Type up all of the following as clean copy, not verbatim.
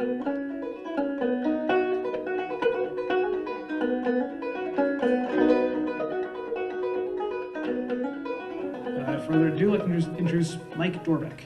Without further ado, I'd like to introduce Mike Dvorak.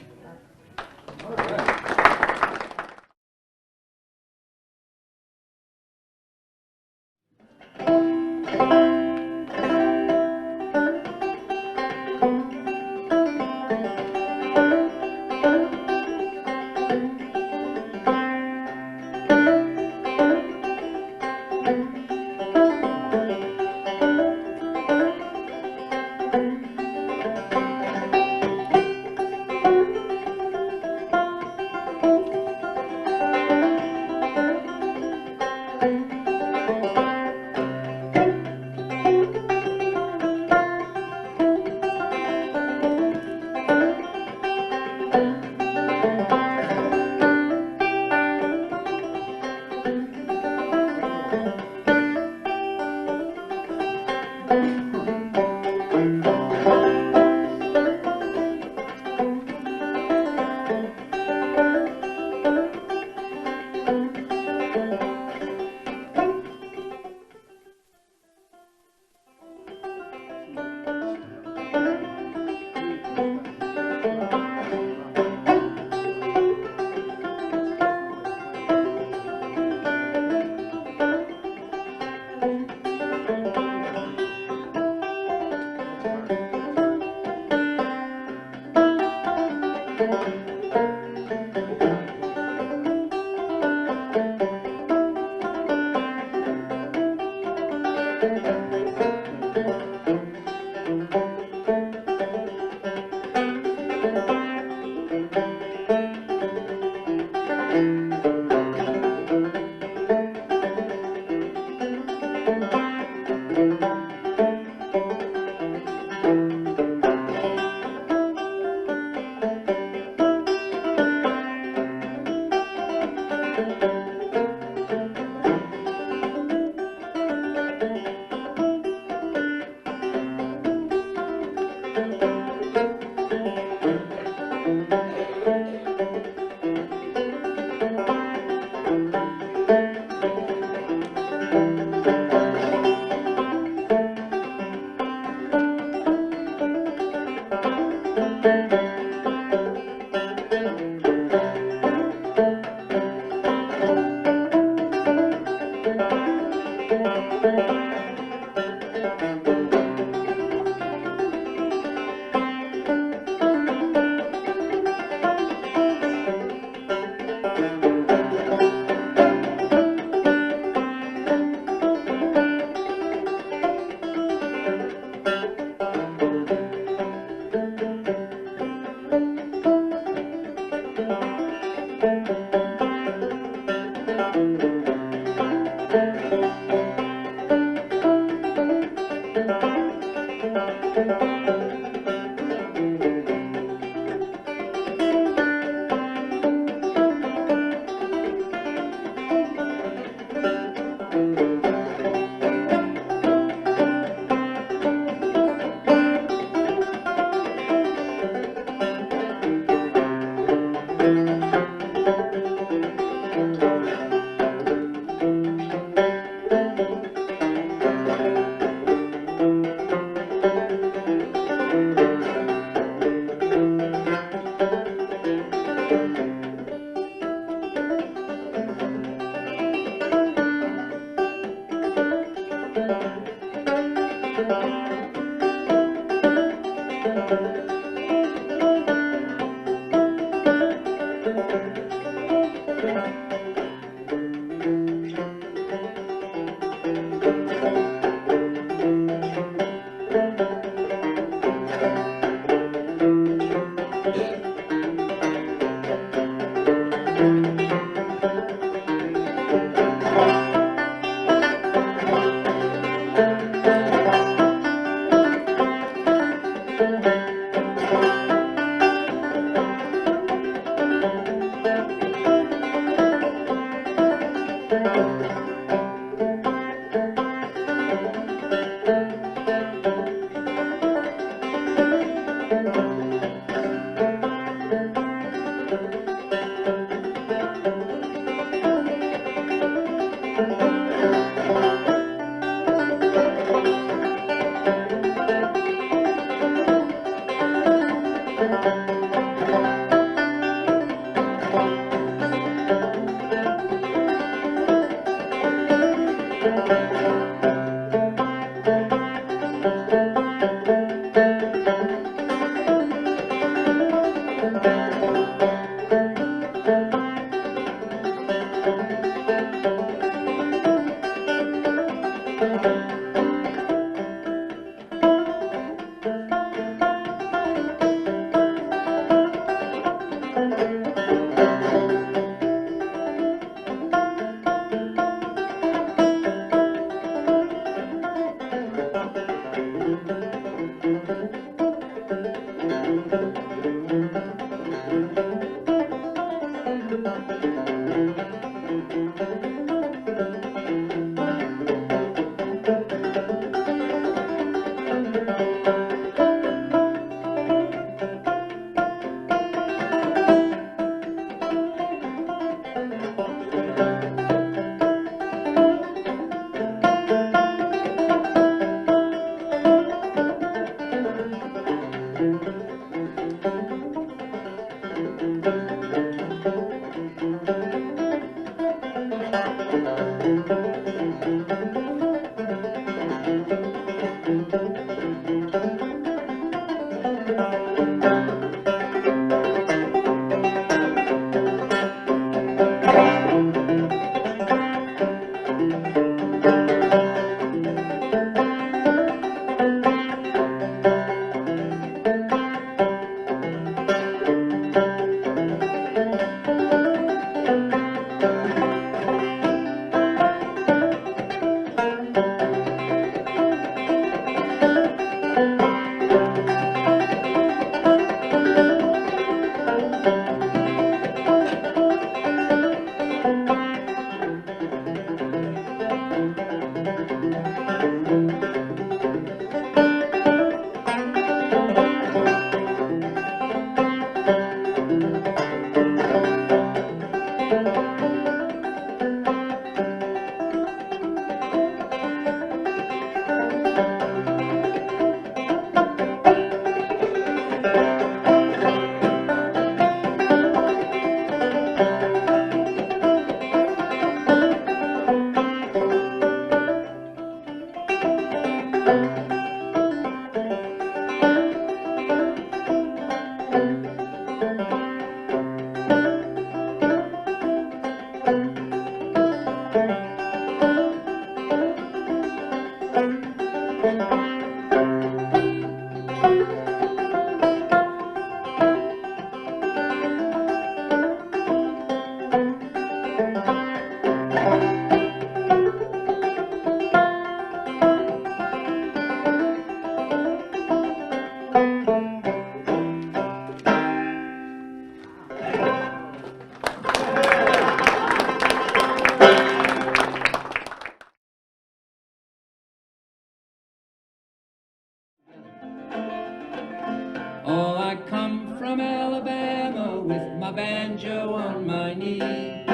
Oh, I come from Alabama with my banjo on my knee,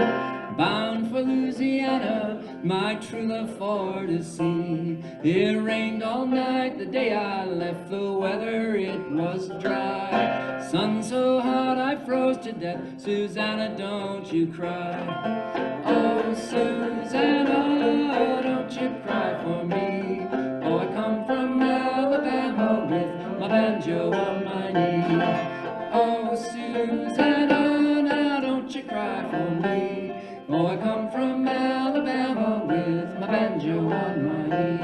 bound for Louisiana, my true love for to see. It rained all night the day I left, the weather it was dry. Sun so hot I froze to death, Susanna, don't you cry. Oh, Susanna, don't you cry for me. Oh, I come from Alabama with my banjo on my knee. Oh, Susanna, now don't you cry for me. Oh, I come from Alabama with my banjo on my knee.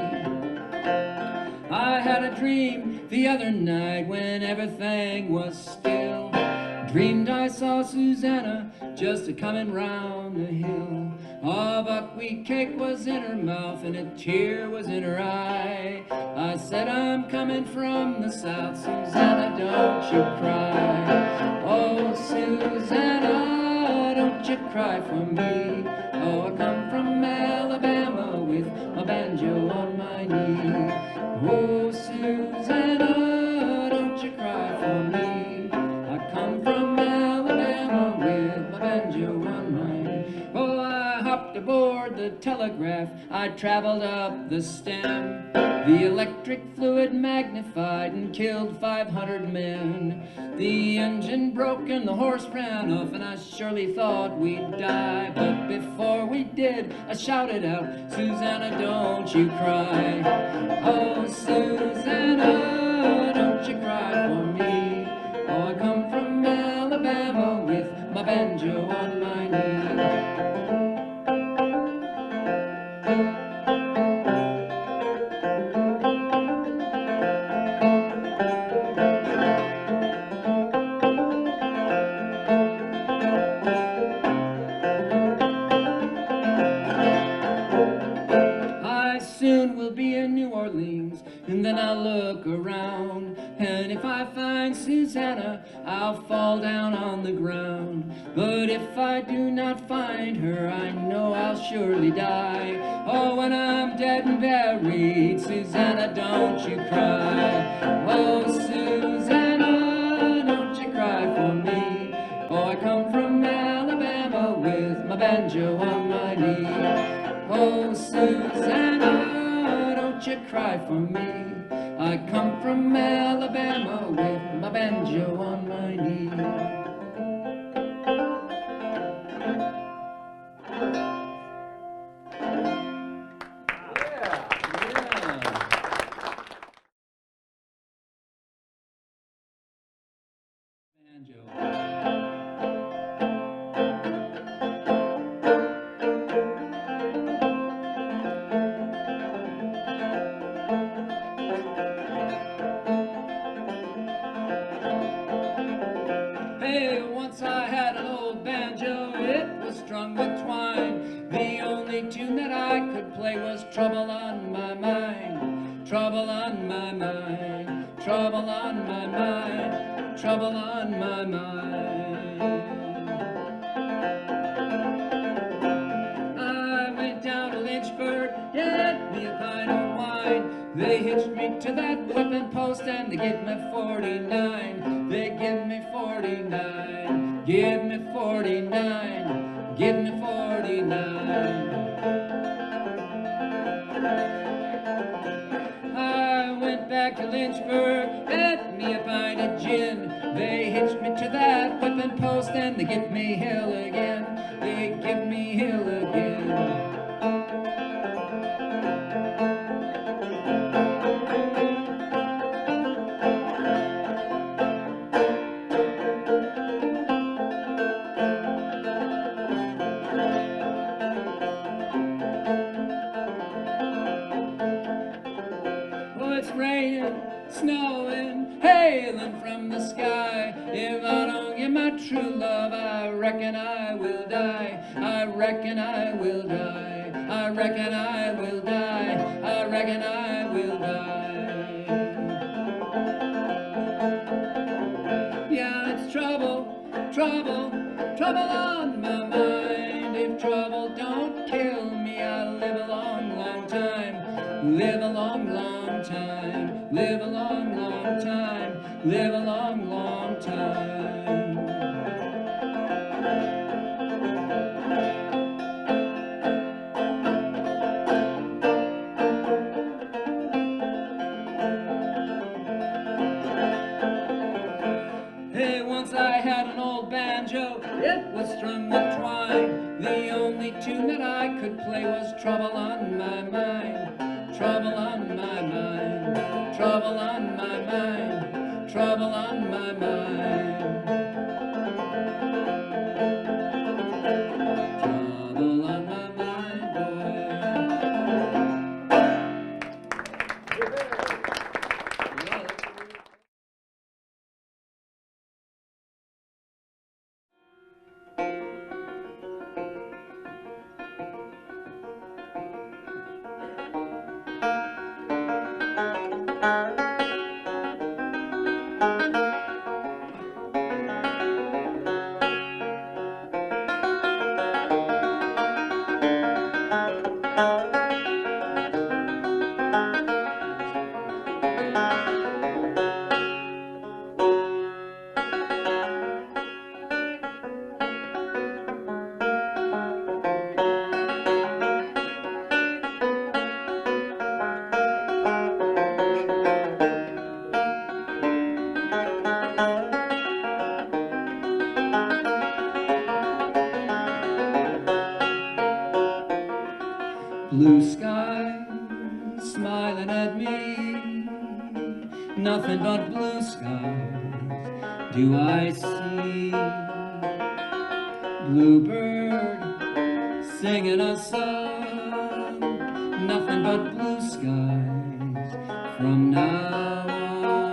I had a dream the other night when everything was still. Dreamed I saw Susanna just a-comin' round the hill. A buckwheat cake was in her mouth and a tear was in her eye. I said, I'm coming from the south, Susanna, don't you cry. Oh, Susanna, don't you cry for me. Oh, I come from Alabama with my banjo on my knee. Oh, Susanna, don't you cry for me. I come from Alabama with my banjo on my knee. Oh, I hopped aboard the telegraph, I traveled up the stem. The electric fluid magnified and killed 500 men. The engine broke and the horse ran off, and I surely thought we'd die. But before we did, I shouted out, Susanna, don't you cry. Oh, Susanna, don't you cry for me. Oh, I come from Alabama with my banjo on my knee. And then I'll look around, and if I find Susanna, I'll fall down on the ground. But if I do not find her, I know I'll surely die. Oh, when I'm dead and buried, Susanna, don't you cry. Oh, Susanna, don't you cry for me. Oh, I come from Alabama with my banjo on my knee. Oh, Susanna, don't you cry for me. I come from Alabama with my banjo on my knee. Hey, once I had an old banjo, it was strung with twine. The only tune that I could play was Trouble on My Mind, Trouble on My Mind, Trouble on My Mind, Trouble on My Mind. I went down to Lynchburg, get me a pint of wine. They hitched me to that whipping post and they give me 49. They give me 49, give me 49, give me 49. I went back to Lynchburg, get me a pint of gin. They hitched me to that whipping post and they give me hell again. They give me hell again. It's raining, snowing, hailing from the sky. If I don't get my true love, I reckon I will die. I reckon I will die. I reckon I will die. I reckon I will die. Yeah, it's trouble, trouble, trouble on my mind. If trouble don't kill me, I'll live a long, long time. Live a long, long time. Live a long, long time. Live a long, long time. Hey, once I had an old banjo, it was strung with twine. The only tune that I could play was Trouble on My Mind, Trouble on My Mind, Trouble on My Mind, Trouble on My mind. Trouble on my mind, boy. Blue sky smiling at me, nothing but blue skies do I see. Bluebird singing a song, nothing but blue skies from now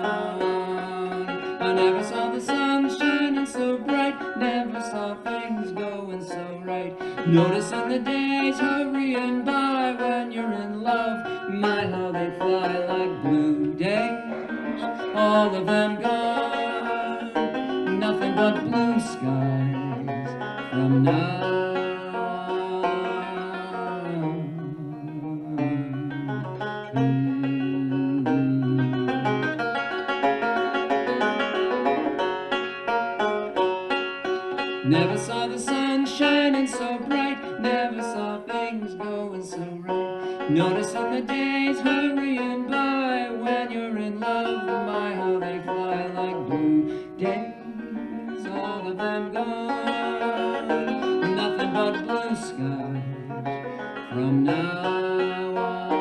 on. I never saw the sun shining so bright, never saw things going so right. Noticing the days hurrying by when you're in love, my how they fly like blue days, all of them gone, nothing but blue skies from now. Never saw the sun shining so bright, never saw things going so right. Noticing the days hurrying by when you're in love, my how they fly like blue days, all of them gone, nothing but blue skies from now on.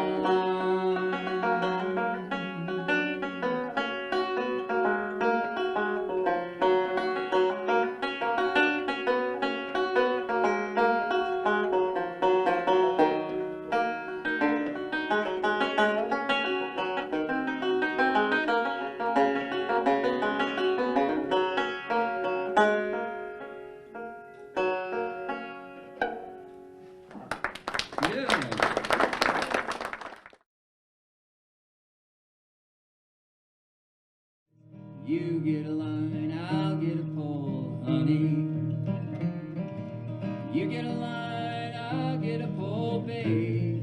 You get a line, I'll get a pole, honey. You get a line, I'll get a pole, babe.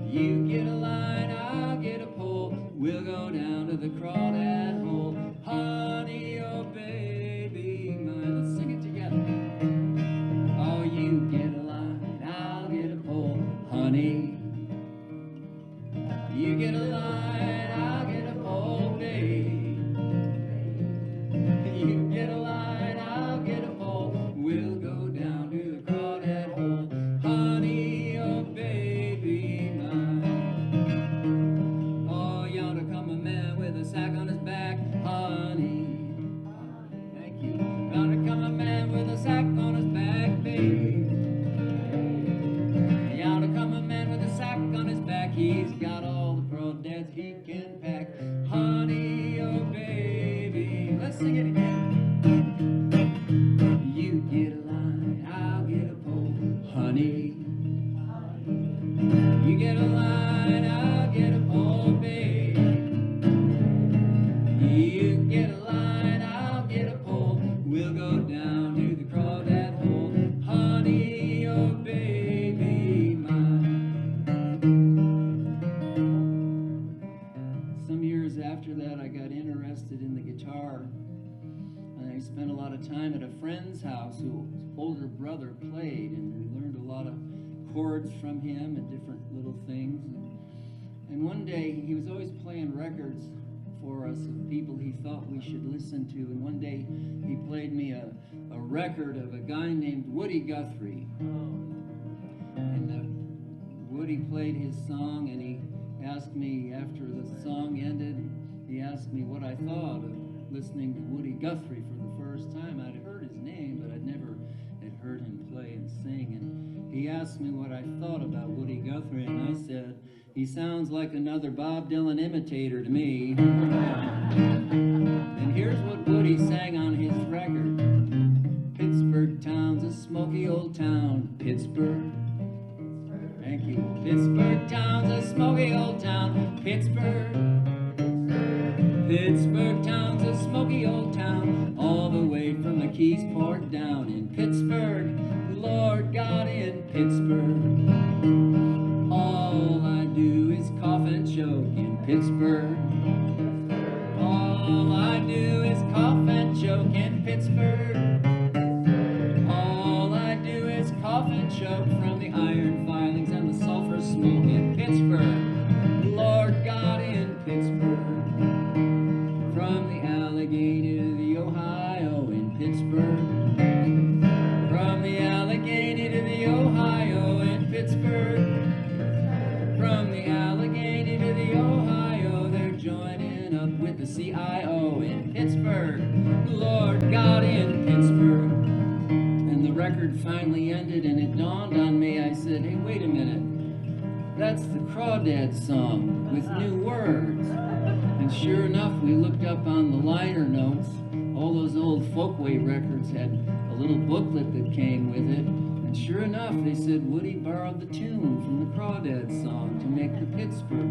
You get a line, I'll get a pole. We'll go down to the crawdad hole, honey, oh baby mine. Let's sing it together. Oh, you get a line, I'll get a pole, honey. You get a line, I'll get a pole, babe. You get a line, I'll get a pole. We'll go down to the crawdad hole, honey, oh baby mine. Oh, yonder come a man with a sack on his back, honey. Thank you. Yonder come a man with a sack on his back, babe. Yonder come a man with a sack on his back. He's got all the crawdads he can pack, honey, oh baby. Let's sing it again. You get a line, I'll get a pole, honey. You get a line, I'll get a pole, babe. You get a line, I'll get a pole. We'll go down to the crawdad hole, honey, oh baby mine. Some years after that, I got interested in the guitar. And I spent a lot of time at a friend's house whose older brother played, and we learned a lot of chords from him and different little things. And one day, he was always playing records for us of people he thought we should listen to. And one day, he played me a record of a guy named Woody Guthrie. And Woody played his song, and he asked me after the song ended, he asked me what I thought of listening to Woody Guthrie for the first time. I'd heard his name, but I'd never had heard him play and sing. And he asked me what I thought about Woody Guthrie, and I said, he sounds like another Bob Dylan imitator to me. And here's what Woody sang on his record. Pittsburgh town's a smoky old town. Pittsburgh. Thank you. Pittsburgh town's a smoky old town. Pittsburgh. Pittsburgh town's a smoky old town, all the way from the Keysport down in Pittsburgh. Lord God, in Pittsburgh, all I do is cough and choke in Pittsburgh. All I do is cough and choke in Pittsburgh. All I do is cough and choke from the iron filings and the sulfur smoke in Pittsburgh. Lord God, in Pittsburgh. From the Allegheny to the Ohio in Pittsburgh. From the Allegheny to the Ohio in Pittsburgh. From the Allegheny to the Ohio, they're joining up with the CIO in Pittsburgh. Lord God, in Pittsburgh. And the record finally ended, and it dawned on me. I said, hey, wait a minute. That's the Crawdad song with new words. And sure enough, we looked up on the liner notes. All those old Folkway records had a little booklet that came with it. And And sure enough, they said Woody borrowed the tune from the Crawdads song to make the Pittsburgh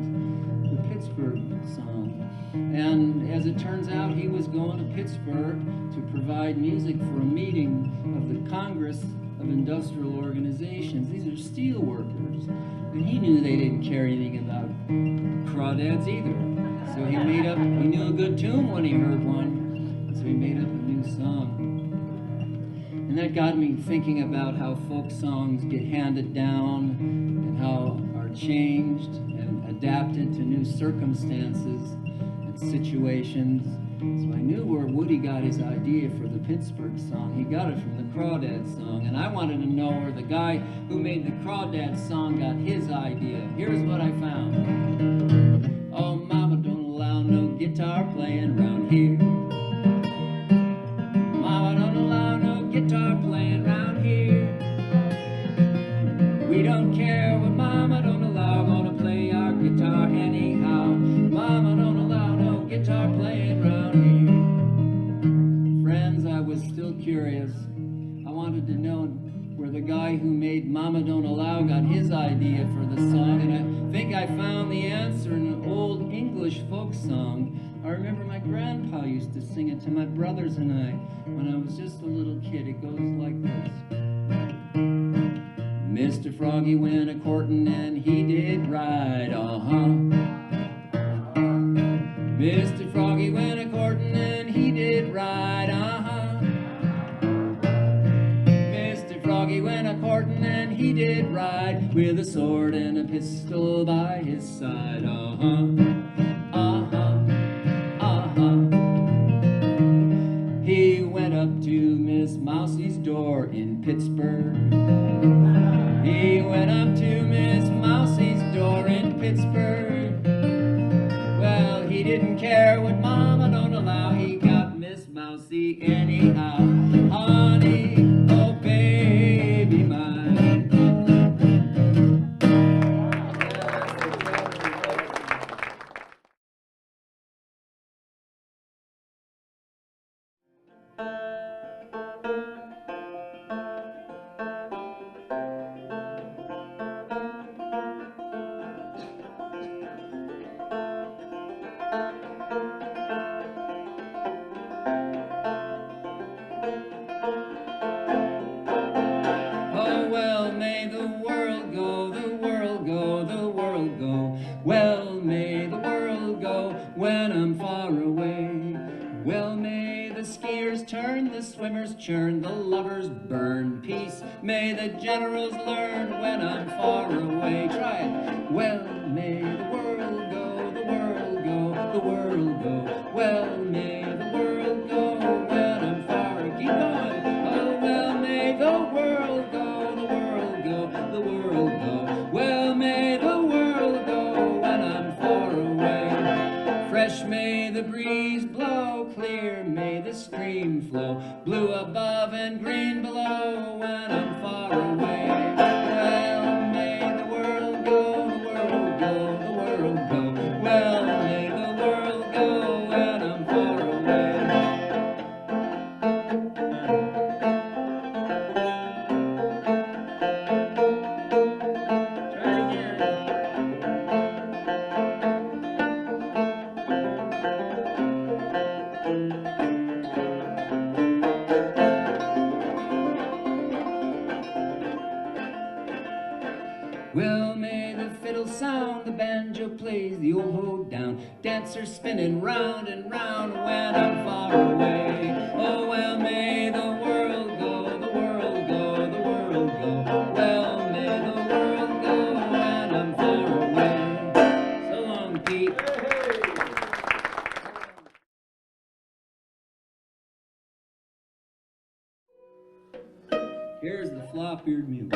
song. And as it turns out, he was going to Pittsburgh to provide music for a meeting of the Congress of Industrial Organizations. These are steel workers. And he knew they didn't care anything about crawdads either. So he knew a good tune when he heard one. So he made up a new song. And that got me thinking about how folk songs get handed down and how are changed and adapted to new circumstances and situations. So I knew where Woody got his idea for the Pittsburgh song. He got it from the Crawdads song. And I wanted to know where the guy who made the Crawdads song got his idea. Here's what I found. Oh, mama, don't allow no guitar playing around here. Mama, don't allow no guitar playing around here. We don't care what mama don't allow, gonna play our guitar anyhow. Mama, don't allow no guitar playing around here. Friends, I was still curious. I wanted to know where the guy who made Mama Don't Allow got his idea for the song, and I think I found the answer in an old English folk song. I remember my grandpa used to sing it to my brothers and I when I was just a little kid. It goes like this. Mr. Froggy went a-courtin' and he did right, Mr. Froggy went a-courtin' and he did right, Mr. Froggy went a-courtin' and he did right, with a sword and a pistol by his side, He went up to Miss Mousie's door in Pittsburgh. He went up to Miss Mousie's door in Pittsburgh. Well, he didn't care what Mama don't allow. He got Miss Mousie anyhow. Honey, oh baby mine. Well, may the world go when I'm far away. Well, may the skiers turn, the swimmers churn, the lovers burn. Peace may the generals learn when I'm far away. Try it. Well, may the world go, the world go, the world go. Well, may the world go when I'm far away. Keep going. Oh, well, may the world go, the world go, the world go. Well, may the world go when I'm far away. Fresh may the breeze blow, clear may the stream flow, blue above and green below when I'm far away. Well, may the world go, the world go, the world go. Well, may the world go when I'm far away. Well, may the fiddle sound, the banjo plays the old hoed down, dancer spinning round and round when I'm far away. Oh, well, may the world go, the world go, the world go. Well, may the world go when I'm far away. So long, Pete. Here's the flop-eared mule.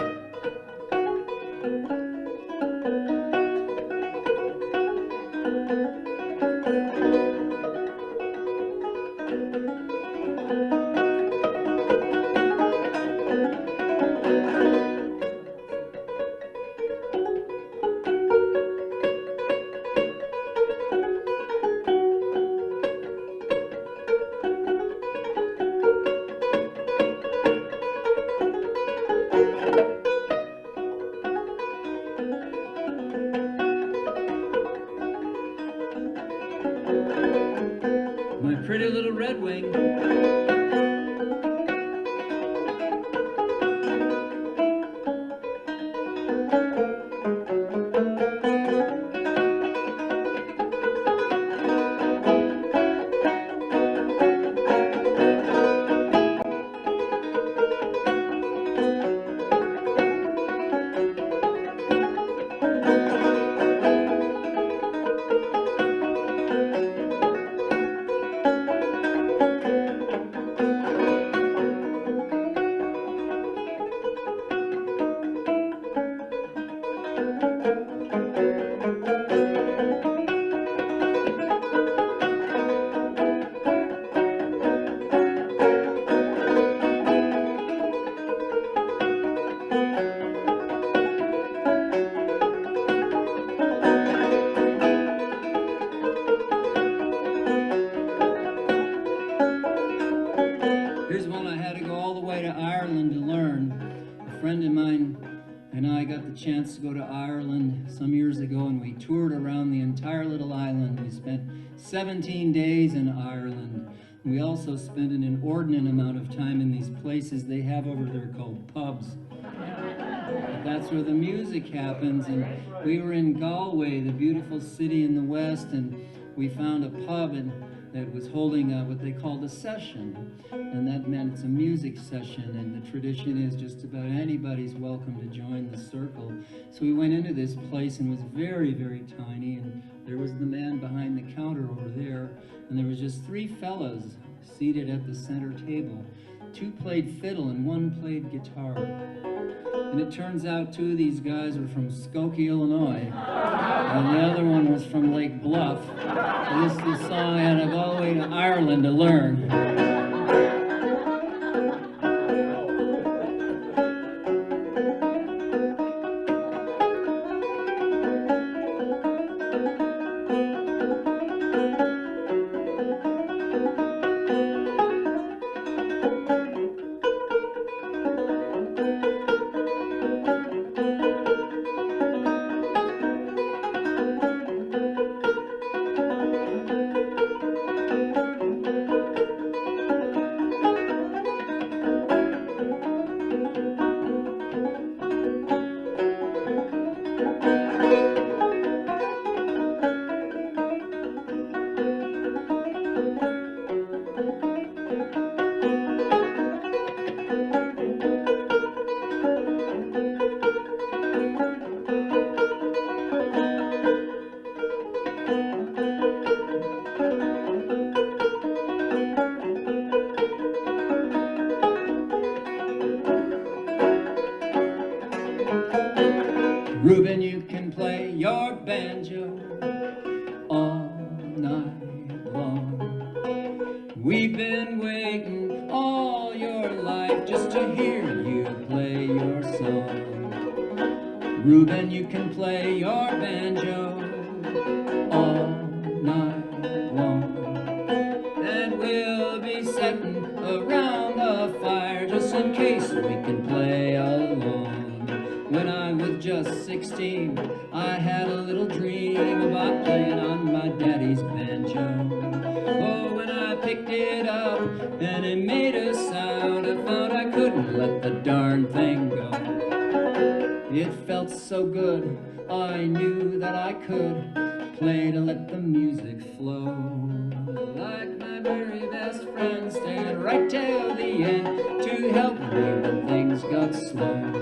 pretty little redwing. Here's one I had to go all the way to Ireland to learn. A friend of mine and I got the chance to go to Ireland some years ago, and we toured around the entire little island. We spent 17 days in Ireland. We also spent an inordinate amount of time in these places they have over there called pubs. That's where the music happens, and we were in Galway, the beautiful city in the west, and we found a pub that was holding what they called a session, and that meant it's a music session, and the tradition is just about anybody's welcome to join the circle. So we went into this place, and it was very, very tiny, and there was the man behind the counter over there, and there was just 3 fellas seated at the center table. 2 played fiddle and 1 played guitar. And it turns out 2 of these guys were from Skokie, Illinois, and the other one was from Lake Bluff. And this is the song I had to go all the way to Ireland to learn. Reuben, you can play your banjo all night long. We've been waiting all your life just to hear you play your song. Reuben, you can play your banjo all night long. And we'll be sitting around the fire just in case we can play along. When I was just 16, I had a little dream about playing on my daddy's banjo. Oh, when I picked it up and it made a sound, I found I couldn't let the darn thing go. It felt so good, I knew that I could play to let the music flow. Like my very best friend, staying right till the end to help me when things got slow.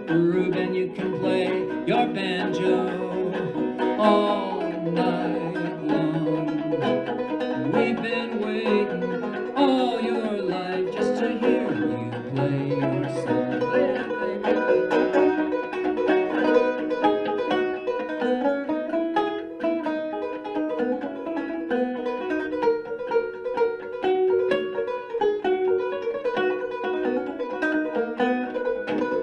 Reuben, you can play your banjo all night long. We've been waiting all your life just to hear you play your song.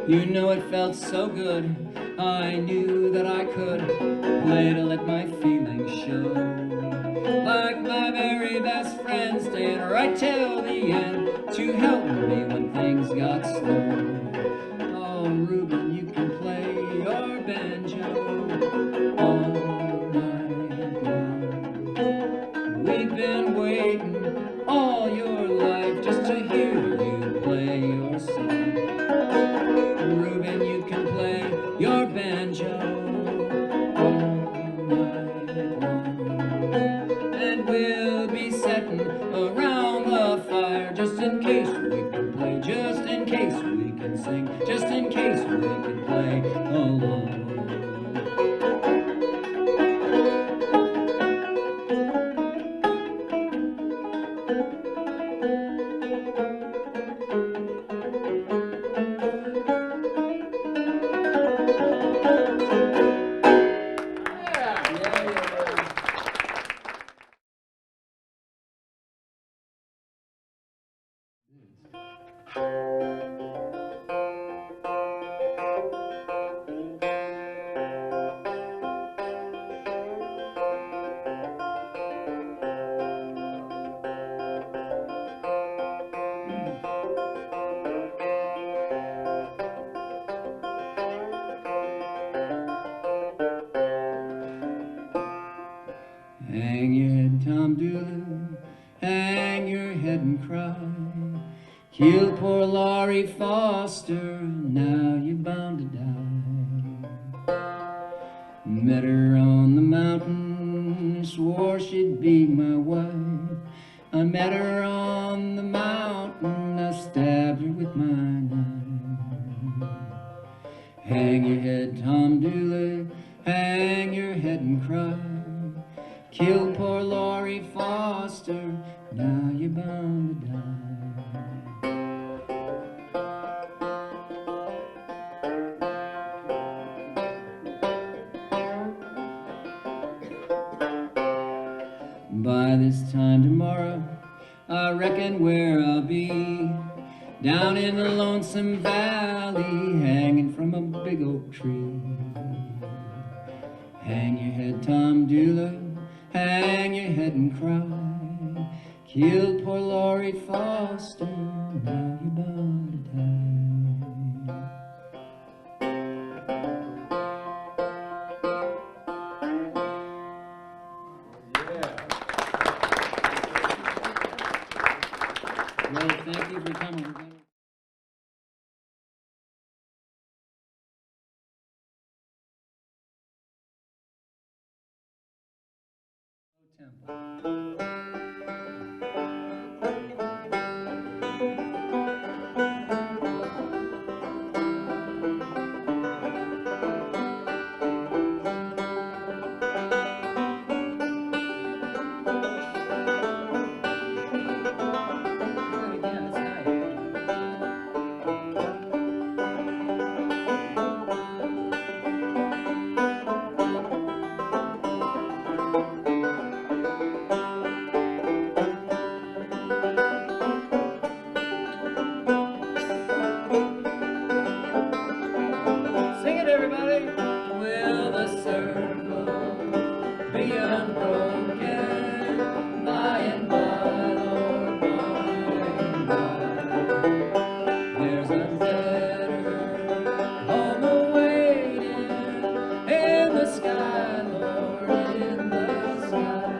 You know it felt so good, I knew that I could play to let my feelings show. Like my very best friend, staying right till the end to help me when things got slow. Oh, Reuben, you can play your banjo all night long. We've been waiting case we can sing, just in case we can play along. Hang your head, Tom Doolin, hang your head and cry. Killed poor Laurie Foster, now you're bound to die. Met her on the mountain, swore she'd be my wife. I met her on the mountain, I stabbed her with my knife. Hang your head, Tom Doolin, hang your head and cry. Killed poor Laurie Foster, now you're bound to die. By this time tomorrow, I reckon where I'll be, down in the lonesome valley, hanging from a big oak tree. Hang your head, Tom Doolin, hang your head and cry. Killed poor Laurie Foster, now you're bound to die. Well, thank you for coming. Sing it, everybody. Will the circle be unbroken by and by, Lord, by and by? There's a better home awaiting in the sky, Lord, in the sky.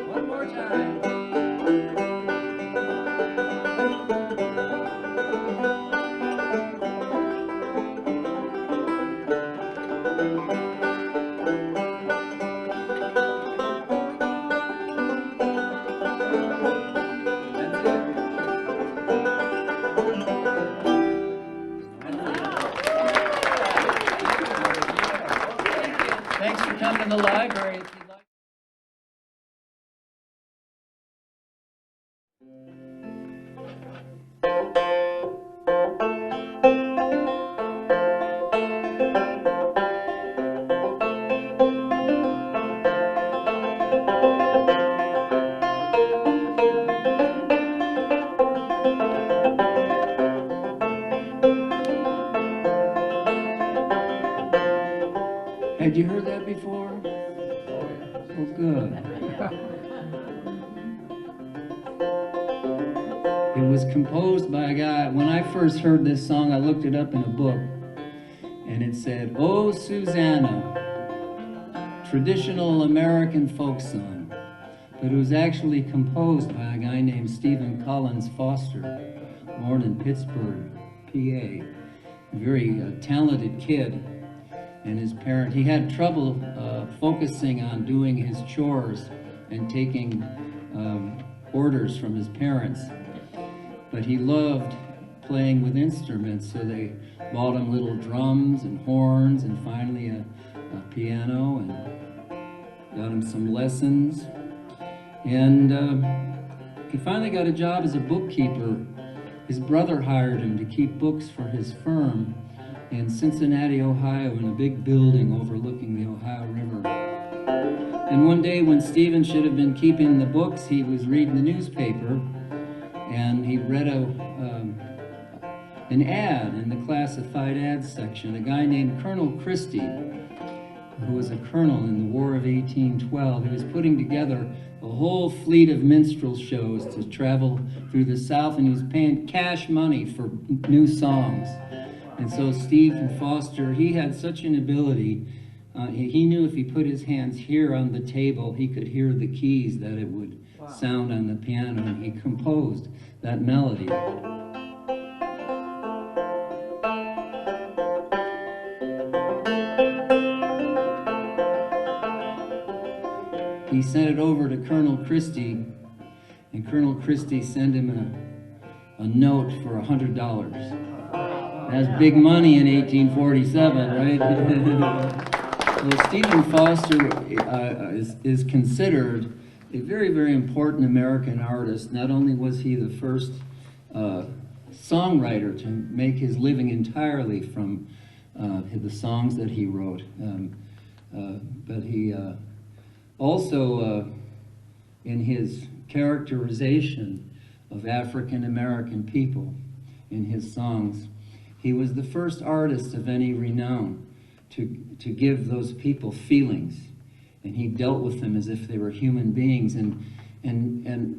One more time. Thanks for coming to the library. If you'd like. Had you heard that before? Oh, good. It was composed by a guy. When I first heard this song, I looked it up in a book, and it said, "Oh, Susanna," traditional American folk song. But it was actually composed by a guy named Stephen Collins Foster, born in Pittsburgh, PA. A very talented kid. And his parent, he had trouble focusing on doing his chores and taking orders from his parents. But he loved playing with instruments, so they bought him little drums and horns and finally a piano, and got him some lessons. And he finally got a job as a bookkeeper. His brother hired him to keep books for his firm in Cincinnati, Ohio, in a big building overlooking the Ohio River. And one day when Stephen should have been keeping the books, he was reading the newspaper, and he read an ad in the classified ads section. A guy named Colonel Christie, who was a colonel in the War of 1812, he was putting together a whole fleet of minstrel shows to travel through the South, and he was paying cash money for new songs. And so Stephen Foster, he had such an ability. He knew if he put his hands here on the table, he could hear the keys that it would sound on the piano, and he composed that melody. He sent it over to Colonel Christie, and Colonel Christie sent him a note for $100. That's big money in 1847, right? Well, Stephen Foster is considered a very, very important American artist. Not only was he the first songwriter to make his living entirely from the songs that he wrote, but he also, in his characterization of African American people in his songs, he was the first artist of any renown to give those people feelings, and he dealt with them as if they were human beings. And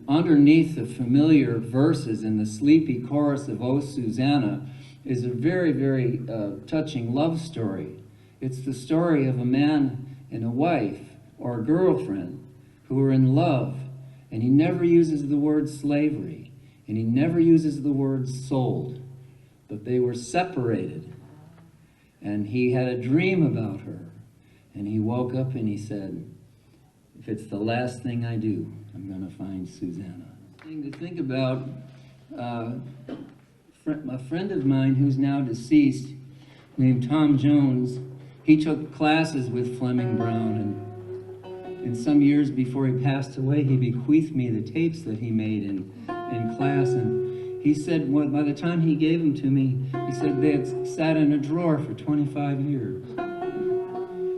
underneath the familiar verses in the sleepy chorus of "Oh, Susanna" is a very, very touching love story. It's the story of a man and a wife or a girlfriend who are in love, and he never uses the word slavery, and he never uses the word sold, but they were separated, and he had a dream about her, and he woke up and he said, if it's the last thing I do, I'm going to find Susanna. Thing to think about, a friend of mine who's now deceased, named Tom Jones, he took classes with Fleming Brown, and some years before he passed away, he bequeathed me the tapes that he made in class, and he said, well, by the time he gave them to me, he said they had sat in a drawer for 25 years.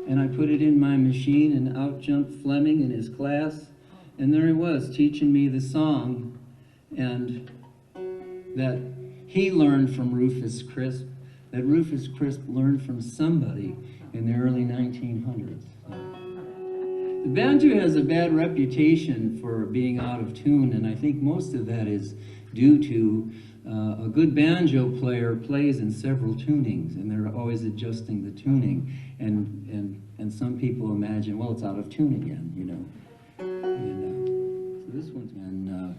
And I put it in my machine, and out jumped Fleming in his class, and there he was, teaching me the song, and that he learned from Rufus Crisp, that Rufus Crisp learned from somebody in the early 1900s. The banjo has a bad reputation for being out of tune, and I think most of that is due to a good banjo player plays in several tunings, and they're always adjusting the tuning, and some people imagine, well, it's out of tune again, you know. And so this one's, and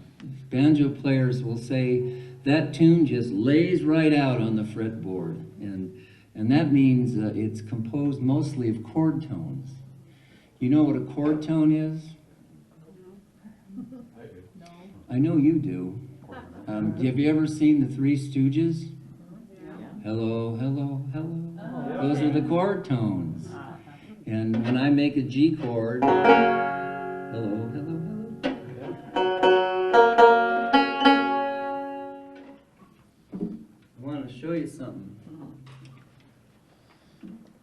banjo players will say that tune just lays right out on the fretboard, and that means it's composed mostly of chord tones. You know what a chord tone is? No. I know you do. Have you ever seen the Three Stooges? Hello, hello, hello. Those are the chord tones. And when I make a G chord, hello, hello, hello. I want to show you something.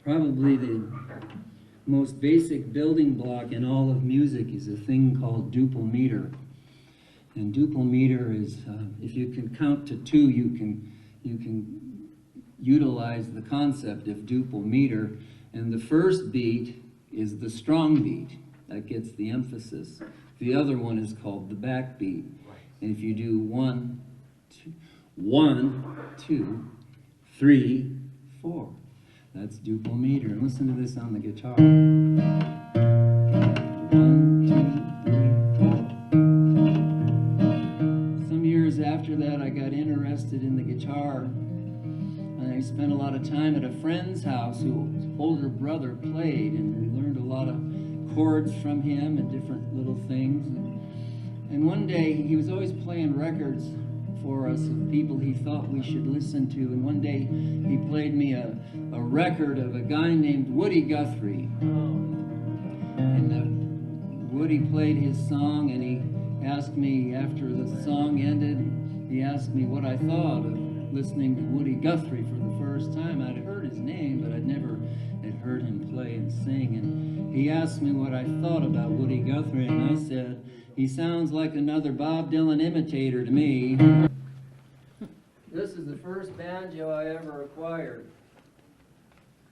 Probably the most basic building block in all of music is a thing called duple meter. And duple meter is, if you can count to 2, you can utilize the concept of duple meter. And the first beat is the strong beat. that gets the emphasis. The other one is called the backbeat. And if you do 1, 2, 3, 4, that's duple meter. And listen to this on the guitar. 1, 2, 3, 4. Some years after that, I got interested in the guitar. And I spent a lot of time at a friend's house whose older brother played, and we learned a lot of chords from him and different little things. And one day, he was always playing records for us of people he thought we should listen to. And one day, he played me a record of a guy named Woody Guthrie. And Woody played his song, and he asked me, after the song ended, he asked me what I thought of listening to Woody Guthrie for the first time. I'd heard his name, but I'd never had heard him play and sing. And he asked me what I thought about Woody Guthrie, and I said, he sounds like another Bob Dylan imitator to me. This is the first banjo I ever acquired,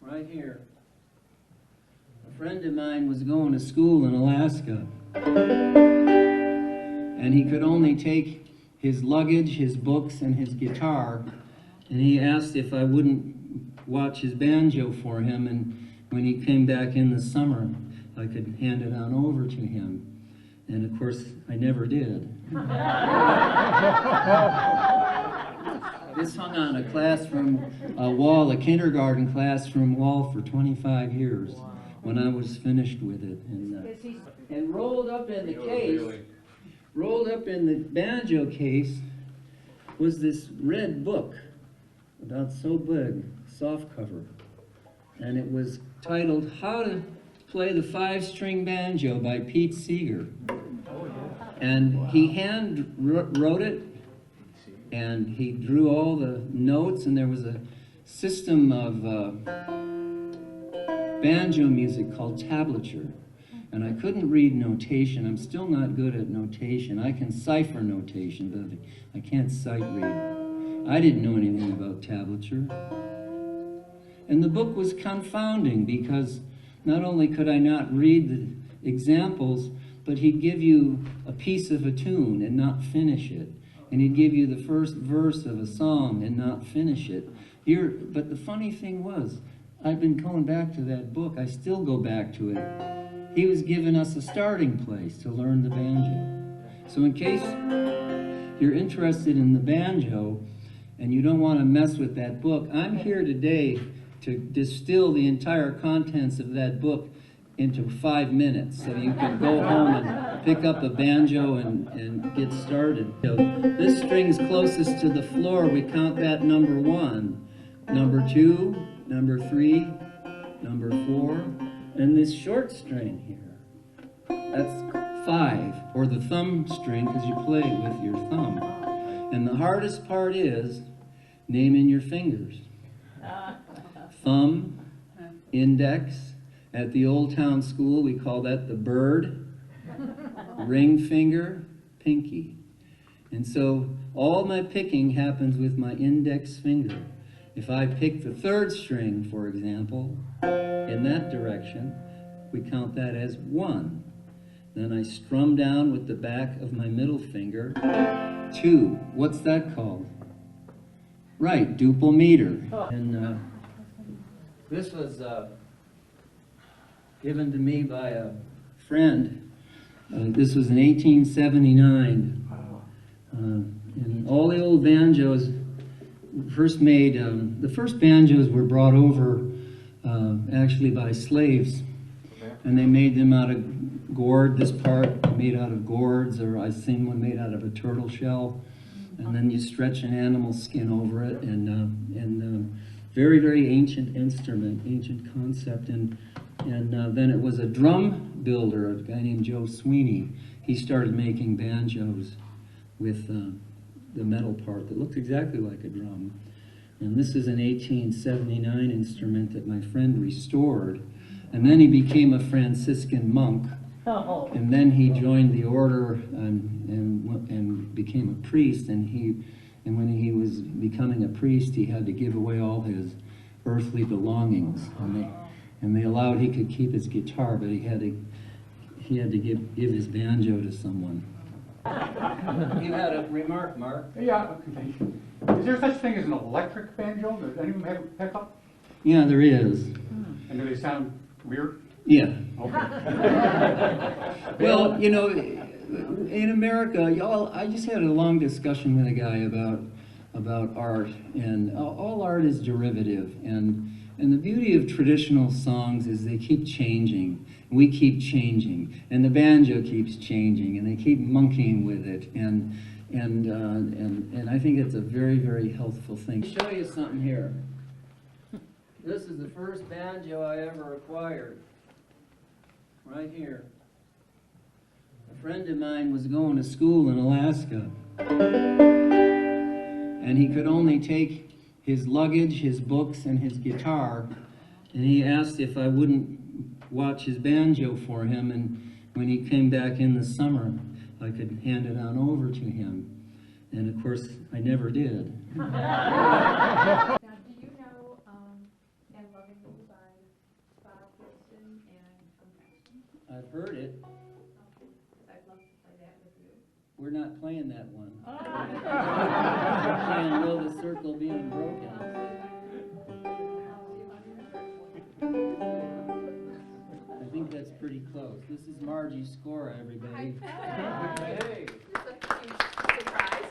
right here. A friend of mine was going to school in Alaska, and he could only take his luggage, his books, and his guitar, and he asked if I wouldn't watch his banjo for him, and when he came back in the summer, I could hand it on over to him. And of course, I never did. This hung on a classroom wall, a kindergarten classroom wall for 25 years when I was finished with it. And rolled up in the case, rolled up in the banjo case was this red book, about so big, soft cover. And it was titled How to Play the 5-String Banjo by Pete Seeger. And he hand wrote it, and he drew all the notes, and there was a system of banjo music called tablature. And I couldn't read notation. I'm still not good at notation. I can cipher notation, but I can't sight read. I didn't know anything about tablature. And the book was confounding because not only could I not read the examples, but he'd give you a piece of a tune and not finish it. And he'd give you the first verse of a song and not finish it. But the funny thing was, I've been going back to that book. I still go back to it. He was giving us a starting place to learn the banjo. So in case you're interested in the banjo and you don't want to mess with that book, I'm here today to distill the entire contents of that book into 5 minutes so you can go home and pick up a banjo and get started. So this string's closest to the floor, we count that number 1. Number 2, number 3, number 4, and this short string here, that's 5, or the thumb string, because you play with your thumb. And the hardest part is naming your fingers. Thumb, index. At the Old Town School, we call that the bird, ring finger, pinky. And so all my picking happens with my index finger. If I pick the 3rd string, for example, in that direction, we count that as 1. Then I strum down with the back of my middle finger, 2. What's that called? Right, duple meter. And this was given to me by a friend. This was in 1879. And all the old banjos first made, the first banjos were brought over actually by slaves. And they made them out of gourd, this part made out of gourds, or I've seen one made out of a turtle shell. And then you stretch an animal skin over it, and very, very ancient instrument, ancient concept. And then it was a drum builder, a guy named Joe Sweeney. He started making banjos with the metal part that looked exactly like a drum. And this is an 1879 instrument that my friend restored. And then he became a Franciscan monk. And then he joined the order and became a priest. And when he was becoming a priest, he had to give away all his earthly belongings. And they allowed he could keep his guitar, but he he had to give his banjo to someone. You had a remark, Mark. Yeah, okay. Is there such thing as an electric banjo? Does anyone have a pickup? Yeah, there is. And do they sound weird? Yeah. Okay. Well, you know, in America, I just had a long discussion with a guy about art, and all art is derivative, and the beauty of traditional songs is they keep changing. We keep changing, and the banjo keeps changing, and they keep monkeying with it, and I think it's a very, very healthful thing. I'll show you something here. This is the first banjo I ever acquired. Right here. A friend of mine was going to school in Alaska, and he could only take his luggage, his books, and his guitar, and he asked if I wouldn't watch his banjo for him, and when he came back in the summer, I could hand it on over to him. And of course, I never did. Now, do you know And Loving You by Jefferson and Compassion? I've heard it. Okay, because I'd love to play that with you. We're not playing that one. Oh. We're playing Will the Circle Be Unbroken. I'll see if I remember it. I think that's pretty close. This is Margie's score, everybody. Hey! It's a huge surprise.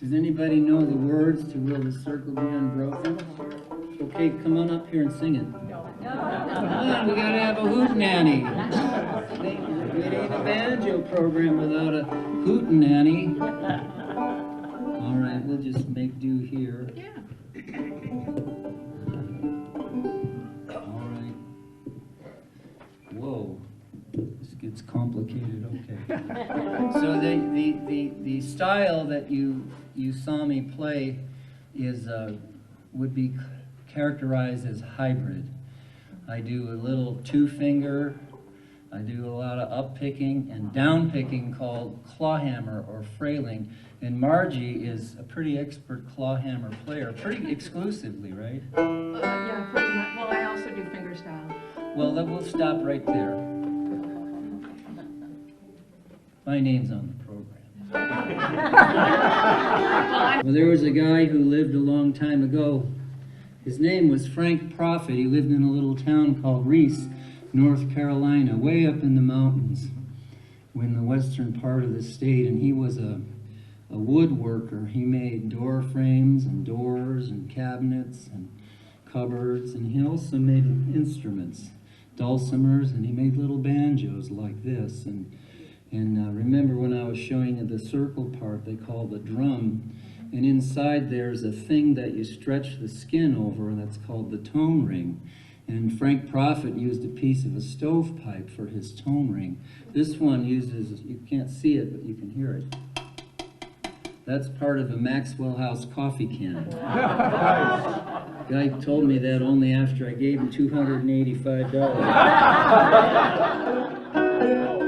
Does anybody know the words to Will the Circle Be Unbroken? Okay, come on up here and sing it. No. Come on, we gotta have a hootenanny. It ain't a banjo program without a hootenanny. All right, we'll just make do here. Yeah. All right. Whoa, this gets complicated. Okay. So the style that you saw me play is would be characterized as hybrid. I do a little two-finger. I do a lot of up-picking and down-picking called clawhammer or frailing. And Margie is a pretty expert clawhammer player, pretty exclusively, right? Yeah, pretty much. Well, I also do fingerstyle. Well, then we'll stop right there. My name's on the program. Well, there was a guy who lived a long time ago. His name was Frank Prophet. He lived in a little town called Reese, North Carolina, way up in the mountains, in the western part of the state, and he was a woodworker. He made door frames and doors and cabinets and cupboards, and he also made instruments, dulcimers, and he made little banjos like this. And remember when I was showing you the circle part they call the drum, and inside there's a thing that you stretch the skin over that's called the tone ring. And Frank Prophet used a piece of a stovepipe for his tone ring. This one uses, you can't see it, but you can hear it. That's part of a Maxwell House coffee can. Guy told me that only after I gave him $285.